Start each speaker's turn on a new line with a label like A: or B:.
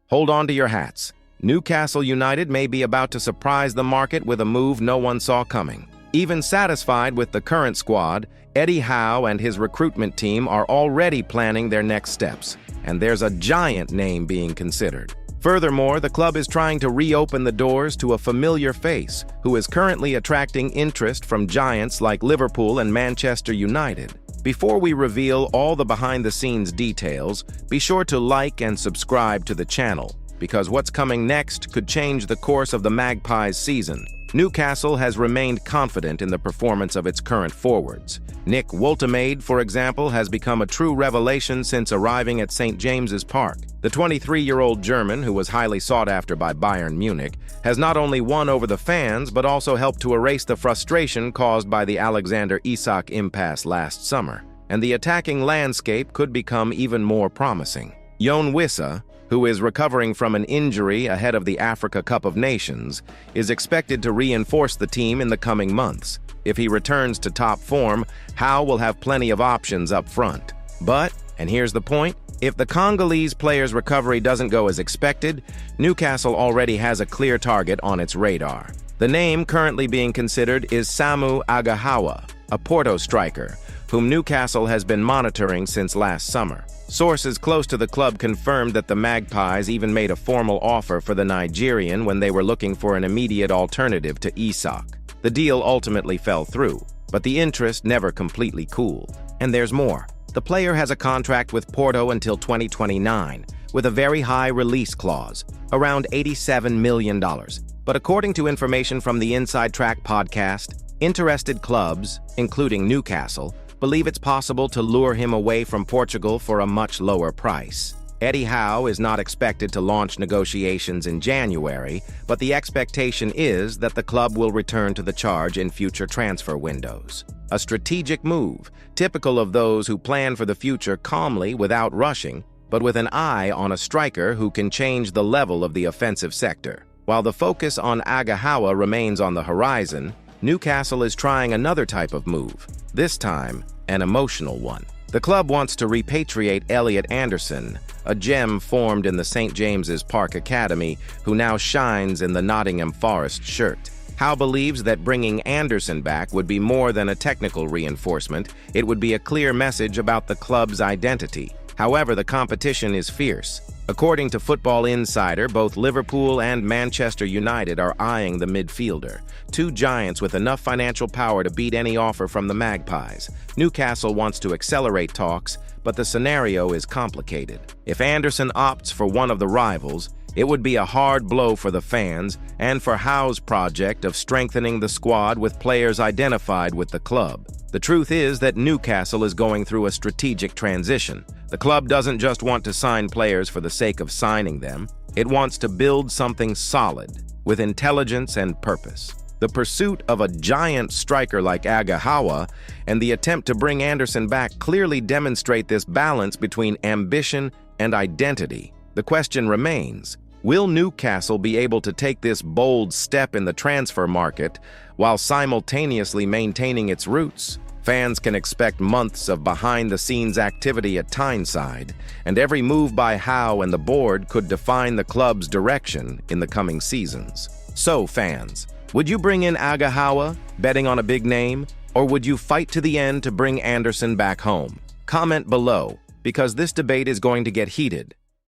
A: Hold on to your hats. Newcastle United may be about to surprise the market with a move no one saw coming. Even satisfied with the current squad, Eddie Howe and his recruitment team are already planning their next steps, and there's a giant name being considered. Furthermore, the club is trying to reopen the doors to a familiar face who is currently attracting interest from giants like Liverpool and Manchester United. Before we reveal all the behind-the-scenes details, be sure to like and subscribe to the channel, because what's coming next could change the course of the Magpies season. Newcastle has remained confident in the performance of its current forwards. Nick Woltemade, for example, has become a true revelation since arriving at St. James's Park. The 23-year-old German, who was highly sought after by Bayern Munich, has not only won over the fans but also helped to erase the frustration caused by the Alexander Isak impasse last summer. And the attacking landscape could become even more promising. Yoane Wissa, who is recovering from an injury ahead of the Africa Cup of Nations, is expected to reinforce the team in the coming months. If he returns to top form, Howe will have plenty of options up front. But, and here's the point, if the Congolese player's recovery doesn't go as expected, Newcastle already has a clear target on its radar. The name currently being considered is Samu Agahawa, a Porto striker, whom Newcastle has been monitoring since last summer. Sources close to the club confirmed that the Magpies even made a formal offer for the Nigerian when they were looking for an immediate alternative to Isak. The deal ultimately fell through, but the interest never completely cooled. And there's more. The player has a contract with Porto until 2029, with a very high release clause, around $87 million. But according to information from the Inside Track podcast, interested clubs, including Newcastle, believe it's possible to lure him away from Portugal for a much lower price. Eddie Howe is not expected to launch negotiations in January, but the expectation is that the club will return to the charge in future transfer windows. A strategic move, typical of those who plan for the future calmly without rushing, but with an eye on a striker who can change the level of the offensive sector. While the focus on Agahawa remains on the horizon, Newcastle is trying another type of move, this time an emotional one. The club wants to repatriate Elliot Anderson, a gem formed in the St. James's Park Academy, who now shines in the Nottingham Forest shirt. Howe believes that bringing Anderson back would be more than a technical reinforcement. It would be a clear message about the club's identity. However, the competition is fierce. According to Football Insider, both Liverpool and Manchester United are eyeing the midfielder, two giants with enough financial power to beat any offer from the Magpies. Newcastle wants to accelerate talks, but the scenario is complicated. If Anderson opts for one of the rivals, it would be a hard blow for the fans and for Howe's project of strengthening the squad with players identified with the club. The truth is that Newcastle is going through a strategic transition. The club doesn't just want to sign players for the sake of signing them. It wants to build something solid, with intelligence and purpose. The pursuit of a giant striker like Agahawa and the attempt to bring Anderson back clearly demonstrate this balance between ambition and identity. The question remains, will Newcastle be able to take this bold step in the transfer market while simultaneously maintaining its roots? Fans can expect months of behind-the-scenes activity at Tyneside, and every move by Howe and the board could define the club's direction in the coming seasons. So, fans, would you bring in Agahawa, betting on a big name, or would you fight to the end to bring Anderson back home? Comment below, because this debate is going to get heated.